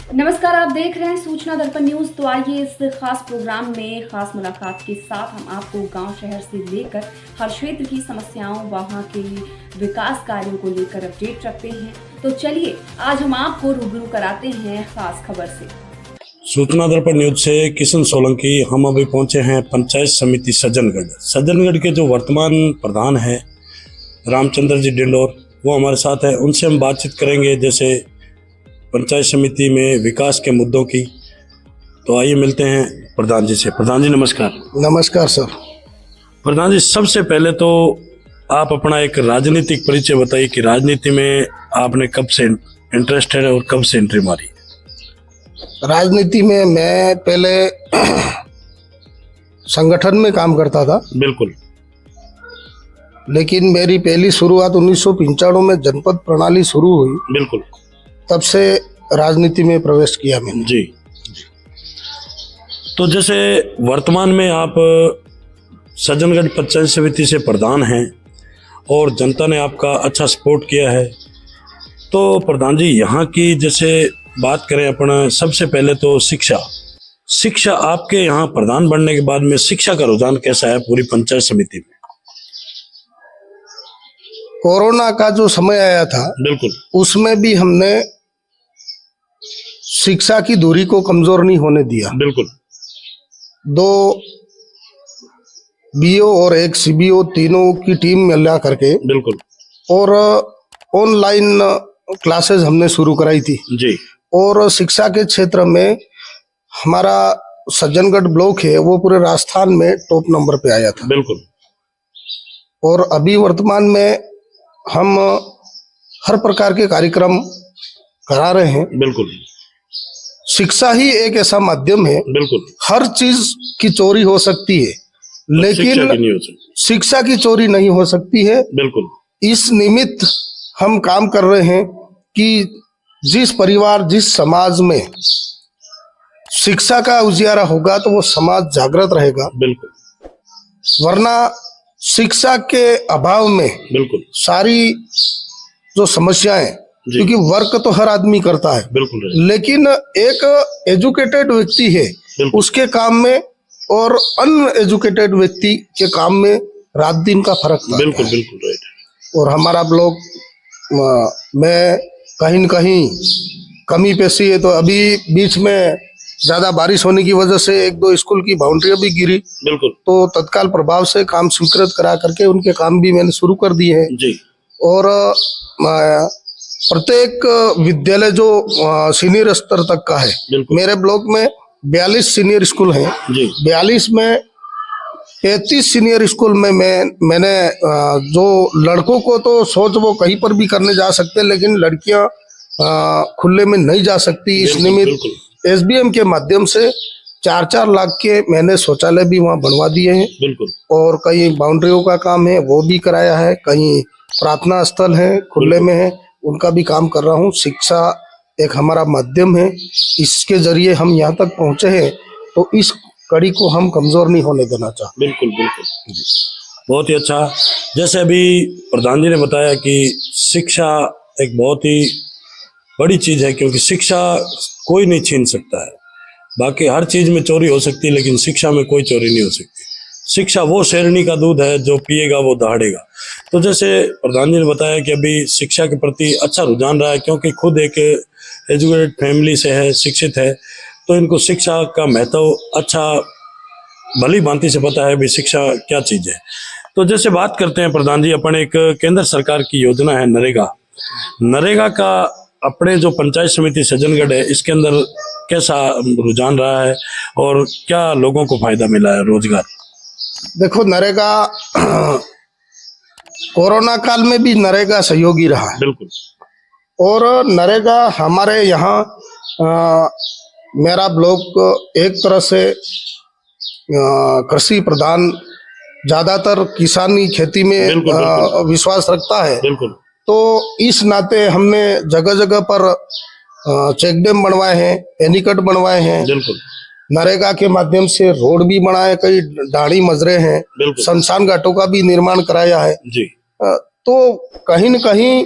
नमस्कार, आप देख रहे हैं सूचना दर्पण न्यूज। तो आइए इस खास प्रोग्राम में खास मुलाकात के साथ हम आपको गांव शहर से लेकर हर क्षेत्र की समस्याओं, वहां के विकास कार्यों को लेकर अपडेट रखते हैं। तो चलिए आज हम आपको रूबरू कराते हैं खास खबर से। सूचना दर्पण न्यूज से किशन सोलंकी। हम अभी पहुंचे हैं पंचायत समिति सज्जनगढ़ के जो वर्तमान प्रधान हैं रामचंद्र जी डिंडोर, वो हमारे साथ है। उनसे हम बातचीत करेंगे जैसे पंचायत समिति में विकास के मुद्दों की। तो आइए मिलते हैं प्रधान जी से। प्रधान जी नमस्कार। नमस्कार सर। प्रधान जी, सबसे पहले तो आप अपना एक राजनीतिक परिचय बताइए कि राजनीति में आपने कब से इंटरेस्ट है और कब से एंट्री मारी? राजनीति में मैं पहले संगठन में काम करता था। बिल्कुल। लेकिन मेरी पहली शुरुआत 1995 में जनपद प्रणाली शुरू हुई। बिल्कुल। तब से राजनीति में प्रवेश किया मैंने। जी। तो जैसे वर्तमान में आप सज्जनगढ़ पंचायत समिति से प्रधान हैं और जनता ने आपका अच्छा सपोर्ट किया है, तो प्रधान जी यहाँ की जैसे बात करें अपन, सबसे पहले तो शिक्षा आपके यहाँ प्रधान बनने के बाद में शिक्षा का रुझान कैसा है पूरी पंचायत समिति में? कोरोना का जो समय आया था, बिल्कुल, उसमें भी हमने शिक्षा की दूरी को कमजोर नहीं होने दिया। बिल्कुल। 2 बीओ और 1 सीबीओ तीनों की टीम मिला करके बिल्कुल और ऑनलाइन क्लासेस हमने शुरू कराई थी जी। और शिक्षा के क्षेत्र में हमारा सज्जनगढ़ ब्लॉक है वो पूरे राजस्थान में टॉप नंबर पे आया था। बिल्कुल। और अभी वर्तमान में हम हर प्रकार के कार्यक्रम करा रहे हैं। बिल्कुल। शिक्षा ही एक ऐसा माध्यम है, बिल्कुल, हर चीज की चोरी हो सकती है लेकिन शिक्षा की चोरी नहीं हो सकती है। बिल्कुल। इस निमित्त हम काम कर रहे हैं कि जिस परिवार, जिस समाज में शिक्षा का उजियारा होगा तो वो समाज जागृत रहेगा। बिल्कुल। वरना शिक्षा के अभाव में बिल्कुल सारी जो समस्याएं, क्योंकि वर्क तो हर आदमी करता है, बिल्कुल, लेकिन एक एजुकेटेड व्यक्ति है उसके काम में और अनएजुकेटेड व्यक्ति के काम में रात दिन का फर्क था। बिल्कुल बिल्कुल राइट। और हमारा ब्लॉक में कहीं न कहीं कमी पेशी है। तो अभी बीच में ज्यादा बारिश होने की वजह से 1-2 स्कूल की बाउंड्रियां भी गिरी। बिल्कुल। तो तत्काल प्रभाव से काम स्वीकृत करा करके उनके काम भी मैंने शुरू कर दिए हैं जी। और प्रत्येक विद्यालय जो सीनियर स्तर तक का है, मेरे ब्लॉक में 42 सीनियर स्कूल हैं जी। 42 में 33 सीनियर स्कूल में मैंने जो लड़कों को तो सोच वो कहीं पर भी करने जा सकते हैं, लेकिन लड़कियां खुले में नहीं जा सकती। इस निमित्त एसबीएम के माध्यम से 4-4 लाख के मैंने शौचालय भी वहाँ बनवा दिए हैं। बिल्कुल। और कई बाउंड्रियों का काम है वो भी कराया है, कहीं प्रार्थना स्थल है खुले में है, उनका भी काम कर रहा हूँ। शिक्षा एक हमारा माध्यम है, इसके जरिए हम यहाँ तक पहुँचे हैं, तो इस कड़ी को हम कमजोर नहीं होने देना चाहते। बिल्कुल बिल्कुल, बहुत ही अच्छा। जैसे अभी प्रधान जी ने बताया कि शिक्षा एक बहुत ही बड़ी चीज है, क्योंकि शिक्षा कोई नहीं छीन सकता है। बाकी हर चीज में चोरी हो सकती है लेकिन शिक्षा में कोई चोरी नहीं हो सकती। शिक्षा वो शेरनी का दूध है, जो पिएगा वो दहाड़ेगा। तो जैसे प्रधान जी ने बताया कि अभी शिक्षा के प्रति अच्छा रुझान रहा है, क्योंकि खुद एक एजुकेटेड फैमिली से है, शिक्षित है, तो इनको शिक्षा का महत्व अच्छा भली भांति से पता है भी शिक्षा क्या चीज है। तो जैसे बात करते हैं प्रधान जी, अपन एक केंद्र सरकार की योजना है नरेगा का अपने जो पंचायत समिति सज्जनगढ़ है इसके अंदर कैसा रुझान रहा है और क्या लोगों को फायदा मिला है रोजगार? देखो, नरेगा कोरोना काल में भी नरेगा सहयोगी रहा है। बिल्कुल। और नरेगा हमारे यहाँ मेरा ब्लॉक एक तरह से कृषि प्रधान, ज्यादातर किसानी खेती में विश्वास रखता है। बिल्कुल। तो इस नाते हमने जगह जगह पर चेक डैम बनवाए हैं, एनीकट बनवाए हैं। बिल्कुल। नरेगा के माध्यम से रोड भी बनाए, कई दाढ़ी मजरे हैं, शमशान घाटों का भी निर्माण कराया है जी। तो कहीं न कहीं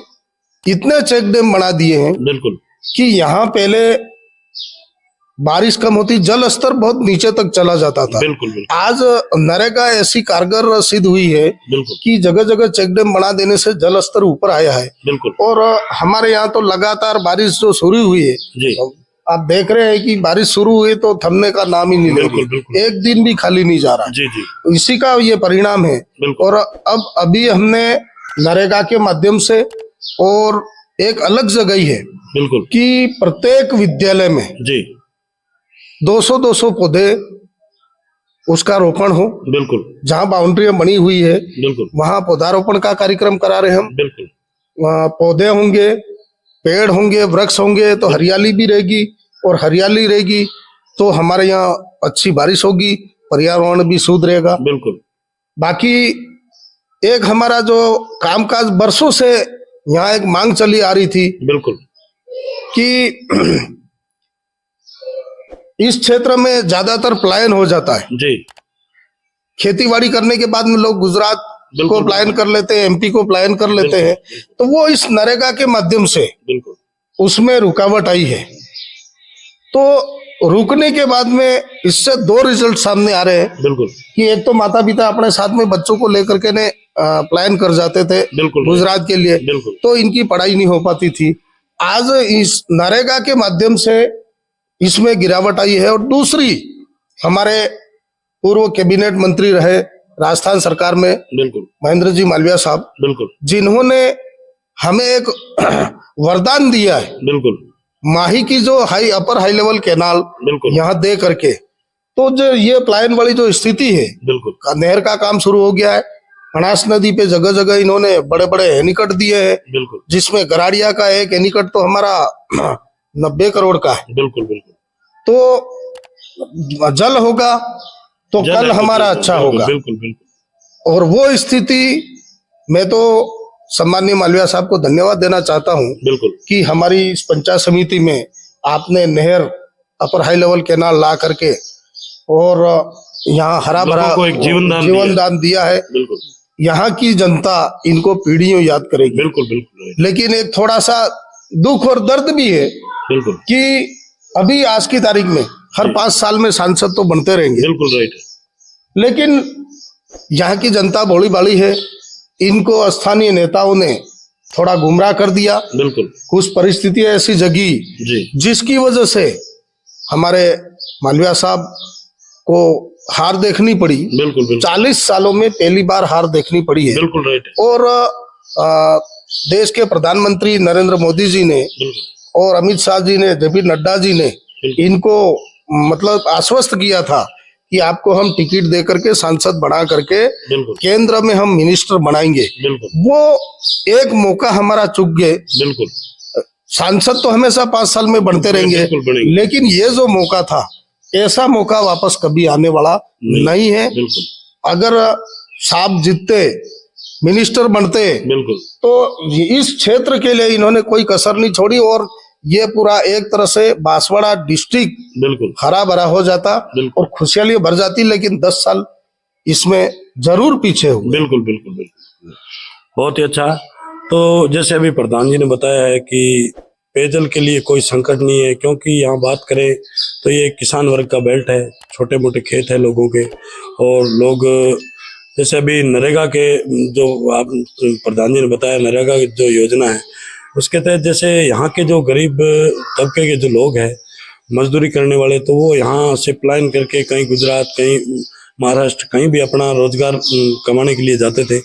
इतने चेक डैम बना दिए हैं बिल्कुल कि यहाँ पहले बारिश कम होती, जल स्तर बहुत नीचे तक चला जाता था। बिल्कुल बिल्कुल आज नरेगा ऐसी कारगर सिद्ध हुई है बिल्कुल कि जगह जगह चेक डैम बना देने से जल स्तर ऊपर आया है। बिल्कुल। और हमारे यहाँ तो लगातार बारिश जो शुरू हुई है जी, आप देख रहे हैं कि बारिश शुरू हुई तो थमने का नाम ही नहीं ले बिल्कुल रही, बिल्कुल। एक दिन भी खाली नहीं जा रहा। जी जी, इसी का ये परिणाम है। बिल्कुल। और अब अभी हमने नरेगा के माध्यम से और एक अलग जगह है बिल्कुल कि प्रत्येक विद्यालय में जी 200-200 पौधे उसका रोपण हो। बिल्कुल जहाँ बाउंड्री बनी हुई है बिल्कुल वहाँ पौधारोपण का कार्यक्रम करा रहे हम। बिल्कुल। वहाँ पौधे होंगे, पेड़ होंगे, वृक्ष होंगे तो हरियाली भी रहेगी, और हरियाली रहेगी तो हमारे यहाँ अच्छी बारिश होगी, पर्यावरण भी शुद्ध रहेगा। बिल्कुल। बाकी एक हमारा जो कामकाज बरसों से यहाँ एक मांग चली आ रही थी बिल्कुल कि इस क्षेत्र में ज्यादातर पलायन हो जाता है। जी, खेतीबाड़ी करने के बाद में लोग गुजरात को पलायन कर लेते हैं, एमपी को पलायन कर लेते हैं, तो वो इस नरेगा के माध्यम से बिल्कुल उसमें रुकावट आई है। तो रुकने के बाद में इससे दो रिजल्ट सामने आ रहे हैं। बिल्कुल कि एक तो माता पिता अपने साथ में बच्चों को लेकर के ने प्लान कर जाते थे बिल्कुल गुजरात के लिए, बिल्कुल। तो इनकी पढ़ाई नहीं हो पाती थी। आज इस नरेगा के माध्यम से इसमें गिरावट आई है। और दूसरी, हमारे पूर्व कैबिनेट मंत्री रहे राजस्थान सरकार में बिल्कुल महेंद्र जी मालविया साहब, बिल्कुल जिन्होंने हमें एक वरदान दिया है, बिल्कुल माही की जो अपर हाई लेवल कैनाल बिल्कुल यहाँ दे करके, तो जो ये पलायन वाली जो स्थिति है, बिल्कुल नहर का काम शुरू हो गया है। बनास नदी पे जगह जगह इन्होंने बड़े बड़े एनीकट दिए हैं, बिल्कुल, जिसमें गराड़िया का एक एनीकट तो हमारा 90 करोड़ का है। बिल्कुल बिल्कुल। तो जल होगा तो कल हमारा अच्छा होगा। बिल्कुल बिल्कुल। और वो स्थिति मैं तो सम्माननीय मालविया साहब को धन्यवाद देना चाहता हूँ बिल्कुल कि हमारी इस पंचायत समिति में आपने नहर अपर हाई लेवल कैनाल ला करके और यहाँ हरा भरा को एक जीवन दान दिया है। बिल्कुल। यहाँ की जनता इनको पीढ़ियों याद करेगी। बिल्कुल बिल्कुल। लेकिन एक थोड़ा सा दुख और दर्द भी है बिल्कुल कि अभी आज की तारीख में हर 5 साल में सांसद तो बनते रहेंगे। बिल्कुल राइट। लेकिन यहाँ की जनता भोली भाली है, इनको स्थानीय नेताओं ने थोड़ा गुमराह कर दिया। बिल्कुल। कुछ परिस्थितियां ऐसी जगी जिसकी वजह से हमारे मालविया साहब को हार देखनी पड़ी। बिल्कुल बिल्कुल। 40 सालों में पहली बार हार देखनी पड़ी है। बिल्कुल राइट। और देश के प्रधानमंत्री नरेंद्र मोदी जी ने और अमित शाह जी ने, जेपी नड्डा जी ने इनको मतलब आश्वस्त किया था कि आपको हम टिकट दे करके सांसद बना करके केंद्र में हम मिनिस्टर बनाएंगे। वो एक मौका हमारा चूक गए। बिल्कुल। सांसद तो हमेशा 5 साल में बनते रहेंगे, लेकिन ये जो मौका था, ऐसा मौका वापस कभी आने वाला नहीं है। अगर साहब जीतते, मिनिस्टर बनते, तो इस क्षेत्र के लिए इन्होंने कोई कसर नहीं छोड़ी और ये पूरा एक तरह से बांसवाड़ा डिस्ट्रिक्ट हरा भरा हो जाता और खुशहाली भर जाती। लेकिन 10 साल इसमें जरूर पीछे हुए। बिल्कुल बिल्कुल बिल्कुल। बहुत ही अच्छा। तो जैसे अभी प्रधान जी ने बताया है कि पेयजल के लिए कोई संकट नहीं है, क्योंकि यहाँ बात करें तो ये किसान वर्ग का बेल्ट है, छोटे मोटे खेत है लोगों के, और लोग जैसे अभी नरेगा के जो आप प्रधान जी ने बताया, नरेगा की जो योजना है उसके तहत जैसे यहाँ के जो गरीब तबके के जो लोग हैं, मजदूरी करने वाले, तो वो यहाँ से पलायन करके कहीं गुजरात, कहीं महाराष्ट्र, कहीं भी अपना रोजगार कमाने के लिए जाते थे।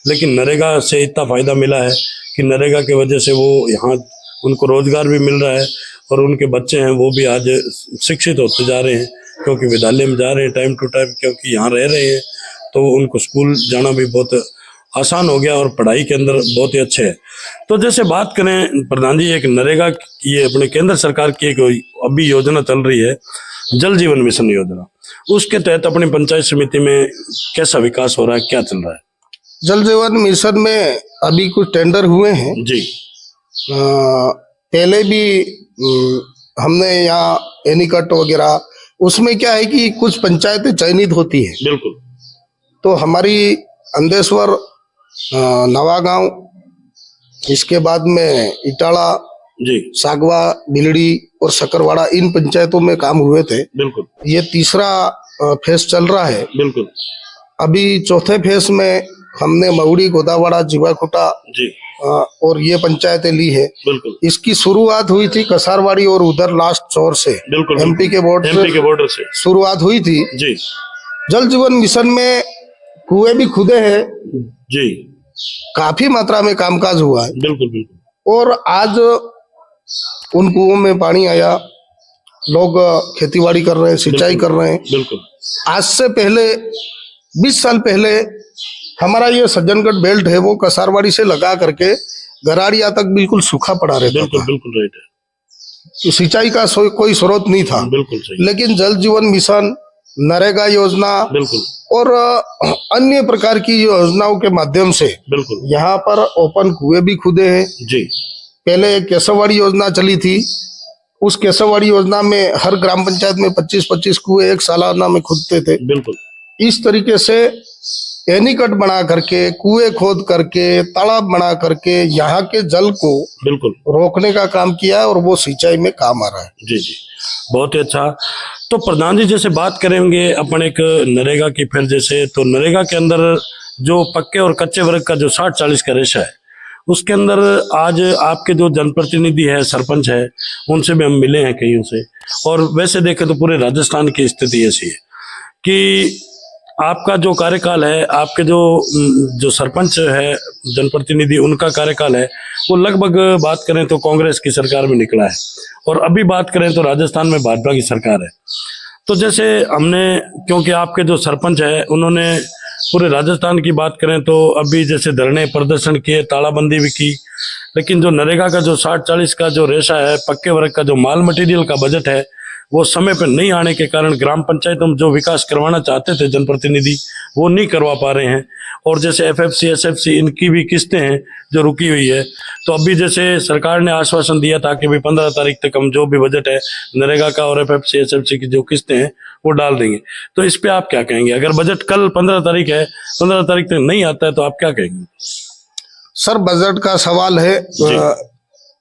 लेकिन नरेगा से इतना फायदा मिला है कि नरेगा की वजह से वो यहाँ उनको रोजगार भी मिल रहा है और उनके बच्चे हैं वो भी आज शिक्षित होते जा रहे हैं, क्योंकि विद्यालय में जा रहे हैं टाइम टू टाइम, क्योंकि यहाँ रह रहे हैं तो उनको स्कूल जाना भी बहुत आसान हो गया और पढ़ाई के अंदर बहुत ही अच्छे है। तो जैसे बात करें प्रधान जी, एक नरेगा की ये अपने केंद्र सरकार की एक अभी योजना चल रही है, जल जीवन मिशन योजना, उसके तहत अपनी पंचायत समिति में कैसा विकास हो रहा है, क्या चल रहा है? जल जीवन मिशन में अभी कुछ टेंडर हुए हैं जी। पहले भी हमने यहाँ एनीकट वगैरह, उसमें क्या है कि कुछ पंचायतें चयनित होती है। बिल्कुल। तो हमारी अंदेश्वर, नवागांव, इसके बाद में इटाला, जी। सागवा, बिलड़ी और सकरवाड़ा, इन पंचायतों में काम हुए थे। बिल्कुल। ये तीसरा फेज चल रहा है। बिल्कुल। अभी चौथे फेज में हमने मऊड़ी, गोदावाड़ा, जीवाखोटा जी। और ये पंचायतें ली है। बिल्कुल। इसकी शुरुआत हुई थी कसारवाड़ी और उधर लास्ट चौर से। बिल्कुल। एमपी के बॉर्डर से शुरुआत हुई थी। जी। जल जीवन मिशन में कुएं भी खुदे हैं जी। काफी मात्रा में कामकाज हुआ है। बिल्कुल बिल्कुल। और आज उन कुओं में पानी आया, लोग खेतीबाड़ी कर रहे हैं, सिंचाई कर रहे हैं। बिल्कुल। आज से पहले 20 साल पहले हमारा ये सज्जनगढ़ बेल्ट है वो कसारवाड़ी से लगा करके गराड़िया तक बिल्कुल सूखा पड़ा रहता था। बिल्कुल राइट है। सिंचाई का कोई स्रोत नहीं था। बिल्कुल सही। लेकिन जल जीवन मिशन, नरेगा योजना बिल्कुल और अन्य प्रकार की योजनाओं के माध्यम से बिल्कुल यहाँ पर ओपन कुएं भी खुदे हैं। जी। पहले केशववाड़ी योजना चली थी, उस केशववाड़ी योजना में हर ग्राम पंचायत में 25-25 कुएं एक सालाना में खुदते थे। बिल्कुल। इस तरीके से एनीकट बना करके, कुएं खोद करके, तालाब बना करके यहाँ के जल को बिल्कुल रोकने का काम किया है और वो सिंचाई में काम आ रहा है। जी जी, बहुत ही अच्छा। तो प्रधान जी जैसे बात करेंगे अपन एक नरेगा की, फिर जैसे तो नरेगा के अंदर जो पक्के और कच्चे वर्ग का जो 60-40 का रेशा है, उसके अंदर आज आपके जो जनप्रतिनिधि है, सरपंच है, उनसे भी हम मिले हैं कईयों से, और वैसे देखें तो पूरे राजस्थान की स्थिति ऐसी है कि आपका जो कार्यकाल है, आपके जो सरपंच है, जनप्रतिनिधि, उनका कार्यकाल है वो लगभग बात करें तो कांग्रेस की सरकार में निकला है, और अभी बात करें तो राजस्थान में भाजपा की सरकार है। तो जैसे हमने, क्योंकि आपके जो सरपंच है उन्होंने पूरे राजस्थान की बात करें तो अभी जैसे धरने प्रदर्शन किए, तालाबंदी भी की, लेकिन जो नरेगा का जो 60-40 का जो रेशा है, पक्के वर्ग का जो माल मटेरियल का बजट है, वो समय पर नहीं आने के कारण ग्राम पंचायतों में जो विकास करवाना चाहते थे जनप्रतिनिधि, वो नहीं करवा पा रहे हैं। और जैसे एफएफसी, एसएफसी, इनकी भी किस्तें हैं जो रुकी हुई है। तो अभी जैसे सरकार ने आश्वासन दिया था कि भाई 15 तारीख तक हम जो भी बजट है नरेगा का और एफएफसी, एसएफसी की जो किस्तें हैं वो डाल देंगे। तो इस पे आप क्या कहेंगे? अगर बजट कल 15 तारीख है, 15 तारीख तक नहीं आता है तो आप क्या कहेंगे? सर, बजट का सवाल है,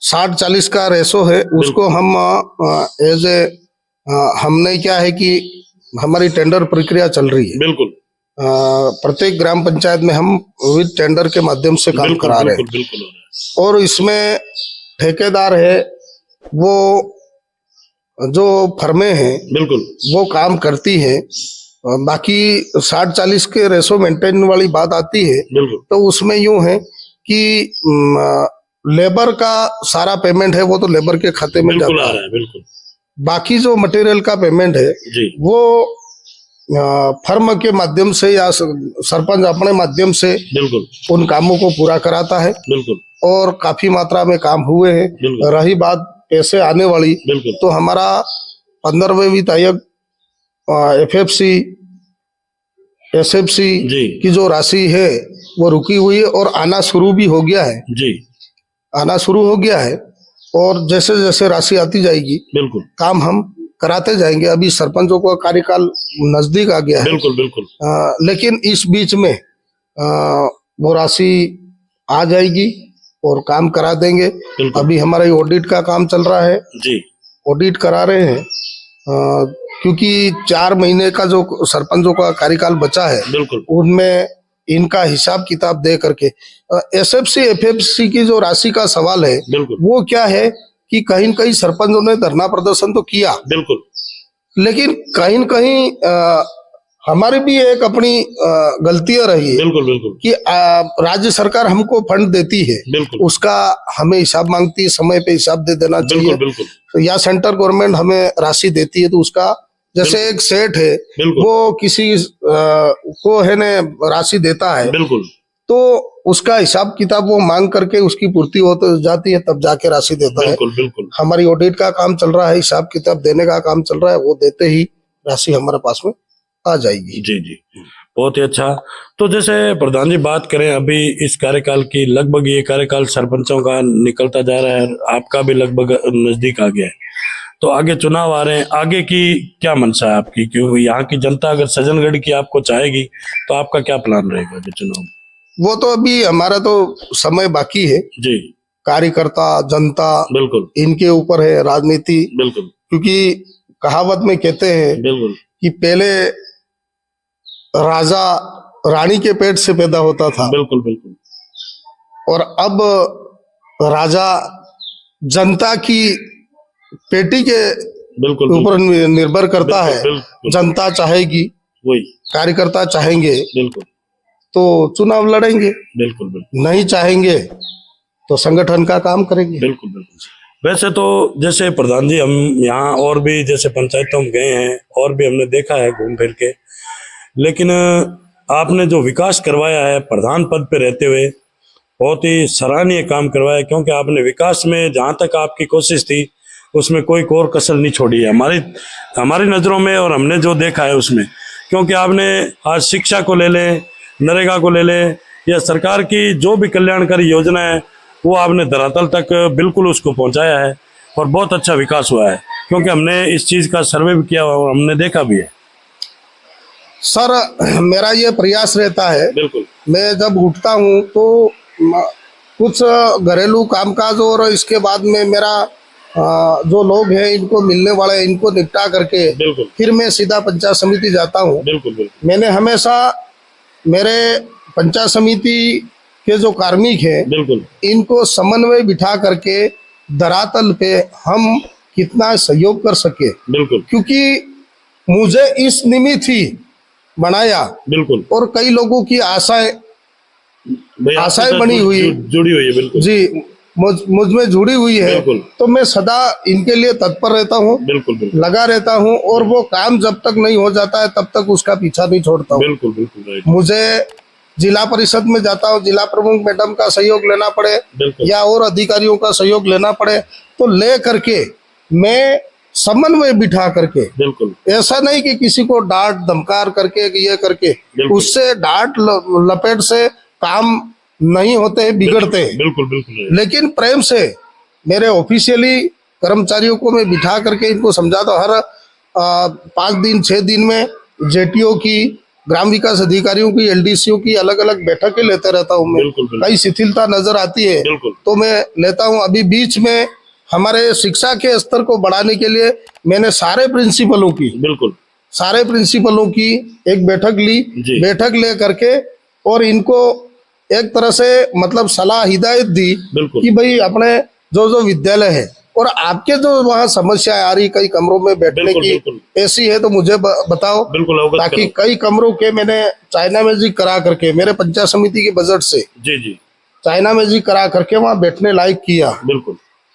60-40 का रेशो है, उसको हम एज ए हमने क्या है कि हमारी टेंडर प्रक्रिया चल रही है। बिल्कुल। प्रत्येक ग्राम पंचायत में हम विद टेंडर के माध्यम से काम करा रहे हैं। और इसमें ठेकेदार है, वो जो फर्में हैं बिल्कुल वो काम करती है। बाकी 60-40 के रेशो मेंटेन वाली बात आती है तो उसमें यूं है कि लेबर का सारा पेमेंट है वो तो लेबर के खाते में जाता है। बिल्कुल। बाकी जो मटेरियल का पेमेंट है वो फर्म के माध्यम से या सरपंच अपने माध्यम से बिल्कुल उन कामों को पूरा कराता है। बिल्कुल। और काफी मात्रा में काम हुए हैं। रही बात पैसे आने वाली, तो हमारा 15वें वित्त आयोग एफएफसी, एसएफसी की जो राशि है वो रुकी हुई है और आना शुरू भी हो गया है। आना शुरू हो गया है और जैसे जैसे राशि आती जाएगी बिल्कुल काम हम कराते जाएंगे। अभी सरपंचों का कार्यकाल नजदीक आ गया है। बिल्कुल। लेकिन इस बीच में वो राशि आ जाएगी और काम करा देंगे। अभी हमारा ऑडिट का काम चल रहा है जी, ऑडिट करा रहे हैं क्योंकि 4 महीने का जो सरपंचों का कार्यकाल बचा है उनमें इनका हिसाब किताब दे करके एसएफसी, एफएफसी की जो राशि का सवाल है वो क्या है कि कहीं न कहीं सरपंचों ने धरना प्रदर्शन तो किया बिल्कुल, लेकिन कहीं न कहीं हमारी भी एक अपनी गलतियां रही है। बिल्कुल कि राज्य सरकार हमको फंड देती है, उसका हमें हिसाब मांगती है, समय पे हिसाब दे देना चाहिए। तो या सेंट्रल गवर्नमेंट हमें राशि देती है तो उसका, जैसे एक सेठ है वो किसी को है ने राशि देता है तो उसका हिसाब किताब वो मांग करके उसकी पूर्ति हो तो जाती है, तब जाके राशि देता है। हमारी ऑडिट का काम चल रहा है, हिसाब किताब देने का काम चल रहा है, वो देते ही राशि हमारे पास में आ जाएगी। जी जी, बहुत ही अच्छा। तो जैसे प्रधान जी बात करें अभी इस कार्यकाल की, लगभग ये कार्यकाल सरपंचों का निकलता जा रहा है, आपका भी लगभग नजदीक आ गया है, तो आगे चुनाव आ रहे हैं, आगे की क्या मंशा है आपकी? क्योंकि यहाँ की जनता अगर सज्जनगढ़ की आपको चाहेगी तो आपका क्या प्लान रहेगा चुनाव? वो तो अभी हमारा तो समय बाकी है जी। कार्यकर्ता, जनता, बिल्कुल इनके ऊपर है राजनीति। बिल्कुल क्योंकि कहावत में कहते हैं बिल्कुल कि पहले राजा रानी के पेट से पैदा होता था, बिल्कुल बिल्कुल, और अब राजा जनता की पेटी के बिल्कुल ऊपर निर्भर करता है। बिल्कुल, जनता चाहेगी, वही कार्यकर्ता चाहेंगे बिल्कुल तो चुनाव लड़ेंगे, बिल्कुल बिल्कुल नहीं चाहेंगे तो संगठन का काम करेंगे। बिल्कुल बिल्कुल। वैसे तो जैसे प्रधान जी, हम यहाँ और भी जैसे पंचायतों में गए हैं और भी हमने देखा है घूम फिर के, लेकिन आपने जो विकास करवाया है प्रधान पद पे रहते हुए, बहुत ही सराहनीय काम करवाया, क्योंकि आपने विकास में जहाँ तक आपकी कोशिश थी उसमें कोई कोर कसर नहीं छोड़ी है हमारी नज़रों में, और हमने जो देखा है उसमें। क्योंकि आपने आज शिक्षा को ले लें, नरेगा को ले लें, या सरकार की जो भी कल्याणकारी योजना है वो आपने धरातल तक बिल्कुल उसको पहुंचाया है, और बहुत अच्छा विकास हुआ है। क्योंकि हमने इस चीज़ का सर्वे भी किया और हमने देखा भी है। सर, मेरा ये प्रयास रहता है, बिल्कुल, मैं जब उठता हूँ तो कुछ घरेलू कामकाज और इसके बाद में मेरा जो लोग हैं इनको मिलने वाले हैं इनको निपटा करके बिल्कुल फिर मैं सीधा पंचायत समिति जाता हूँ। बिल्कुल बिल्कुल, मैंने हमेशा मेरे पंचायत समिति के जो कार्मिक हैं बिल्कुल इनको समन्वय बिठा करके धरातल पे हम कितना सहयोग कर सके, बिल्कुल, क्योंकि मुझे इस निमित्त ही बनाया, बिल्कुल, और कई लोगों की आशाएं बनी हुई, जुड़ी हुई है, बिल्कुल जी, मुझ में जुड़ी हुई है। बिल्कुल, तो मैं सदा इनके लिए तत्पर रहता हूँ, बिल्कुल बिल्कुल, लगा रहता हूँ, और वो काम जब तक नहीं हो जाता है तब तक उसका पीछा नहीं छोड़ता हूँ। बिल्कुल बिल्कुल राइट। मुझे जिला परिषद में जाता हूँ, जिला प्रमुख मैडम का सहयोग लेना पड़े या और अधिकारियों का सहयोग लेना पड़े तो ले करके मैं समन्वय बिठा करके, बिल्कुल, ऐसा नहीं कि किसी को डांट धमकार करके ये करके, उससे डांट लपेट से काम नहीं होते हैं, बिगड़ते हैं। बिल्कुल बिल्कुल, लेकिन प्रेम से मेरे ऑफिशियली कर्मचारियों को मैं बिठा करके इनको समझाता हूँ। हर 5 दिन 6 दिन में जेटीओ की, ग्राम विकास अधिकारियों की, एलडीसीओ की अलग अलग बैठकें लेते रहता हूँ मैं। कई शिथिलता नजर आती है तो मैं लेता हूँ। अभी बीच में हमारे शिक्षा के स्तर को बढ़ाने के लिए मैंने सारे प्रिंसिपलों की एक बैठक ली, बैठक ले करके और इनको एक तरह से मतलब सलाह हिदायत दी कि भाई अपने जो विद्यालय है और आपके जो वहाँ समस्याएं आ रही कई कमरों में बैठने की ऐसी है तो मुझे बताओ, ताकि कई कमरों के मैंने चाइना मैजिक करा करके मेरे पंचायत समिति के बजट से चाइना मैजिक करा करके वहाँ बैठने लायक किया।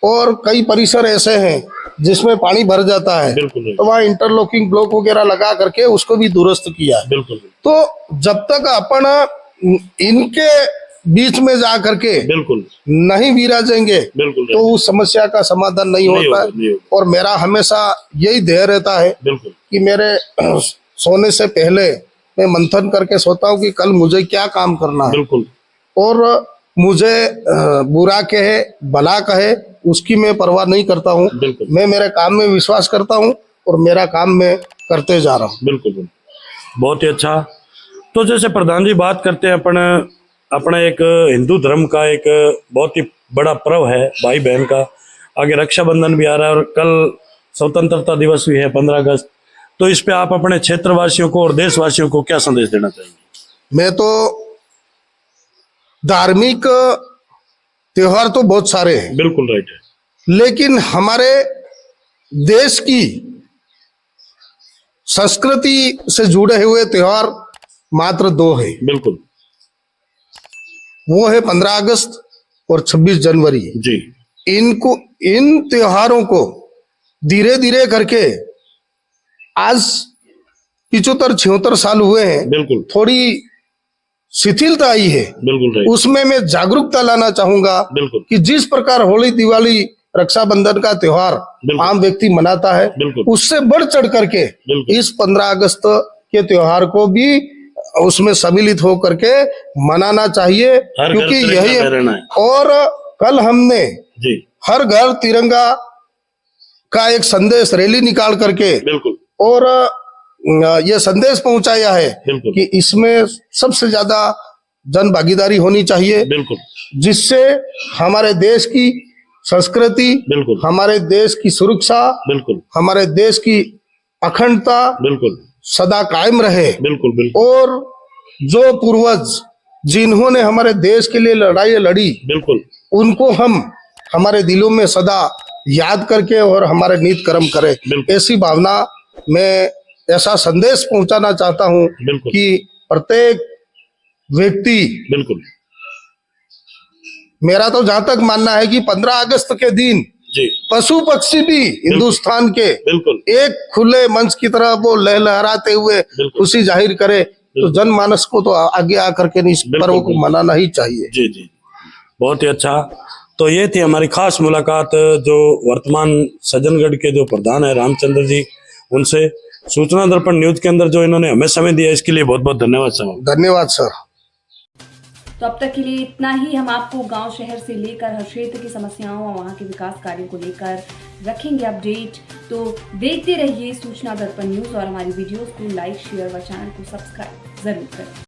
और कई परिसर ऐसे हैं जिसमें पानी भर जाता है तो वहाँ इंटरलॉकिंग ब्लॉक वगैरह लगा करके उसको भी दुरुस्त किया। तो जब तक अपन इनके बीच में जा करके नहीं विराजेंगे तो उस समस्या का समाधान नहीं होता है। और मेरा हमेशा यही ध्येय रहता है कि मेरे सोने से पहले मैं मंथन करके सोता हूँ कि कल मुझे क्या काम करना है, और मुझे बुरा कहे भला कहे उसकी मैं परवाह नहीं करता हूँ। मैं मेरे काम में विश्वास करता हूँ और मेरा काम मैं करते जा रहा हूँ। बिल्कुल, बहुत ही अच्छा। तो जैसे प्रधान जी बात करते हैं अपना एक हिंदू धर्म का एक बहुत ही बड़ा पर्व है भाई बहन का, आगे रक्षाबंधन भी आ रहा है और कल स्वतंत्रता दिवस भी है 15 अगस्त। तो इस पे आप अपने क्षेत्रवासियों को और देशवासियों को क्या संदेश देना चाहेंगे? मैं तो धार्मिक त्योहार तो बहुत सारे हैं, बिल्कुल राइट है, लेकिन हमारे देश की संस्कृति से जुड़े हुए त्योहार मात्र 2 है। बिल्कुल, वो है 15 अगस्त और 26 जनवरी जी। इन त्योहारों को धीरे धीरे करके आज 75-76 साल हुए हैं, बिल्कुल थोड़ी शिथिलता आई है। बिल्कुल, उसमें मैं जागरूकता लाना चाहूंगा कि जिस प्रकार होली, दिवाली, रक्षाबंधन का त्योहार आम व्यक्ति मनाता है उससे बढ़ चढ़ करके इस 15 अगस्त के त्योहार को भी उसमें सम्मिलित हो करके मनाना चाहिए, क्योंकि यही है। और कल हमने हर घर तिरंगा का एक संदेश रैली निकाल करके और ये संदेश पहुंचाया है कि इसमें सबसे ज्यादा जन भागीदारी होनी चाहिए, बिल्कुल, जिससे हमारे देश की संस्कृति, बिल्कुल, हमारे देश की सुरक्षा, बिल्कुल, हमारे देश की अखंडता बिल्कुल, सदा कायम रहे। बिल्कुल, बिल्कुल, और जो पूर्वज जिन्होंने हमारे देश के लिए लड़ाई लड़ी, बिल्कुल, उनको हम हमारे दिलों में सदा याद करके और हमारे नित कर्म करें। बिल्कुल। ऐसी भावना में ऐसा संदेश पहुंचाना चाहता हूं बिल्कुल। कि प्रत्येक व्यक्ति, बिल्कुल, मेरा तो जहां तक मानना है कि 15 अगस्त के दिन जी, पशु पक्षी भी हिंदुस्तान के बिल्कुल, एक खुले मंच की तरह वो लहलहाते हुए बिल्कुल। खुशी जाहिर करे, तो जनमानस को तो आगे आकर के इस बिल्कुल, पर्व को मनाना ही चाहिए। जी जी, बहुत ही अच्छा। तो ये थी हमारी खास मुलाकात जो वर्तमान सज्जनगढ़ के जो प्रधान है रामचंद्र जी, उनसे सूचना दर्पण न्यूज के अंदर जो इन्होंने हमें समय दिया, इसके लिए बहुत बहुत धन्यवाद सर। धन्यवाद सर। तो अब तक के लिए इतना ही। हम आपको गांव शहर से लेकर हर क्षेत्र की समस्याओं और वहां के विकास कार्यों को लेकर रखेंगे अपडेट। तो देखते रहिए सूचना दर्पण न्यूज और हमारी वीडियोस को लाइक, शेयर व चैनल को सब्सक्राइब जरूर करें।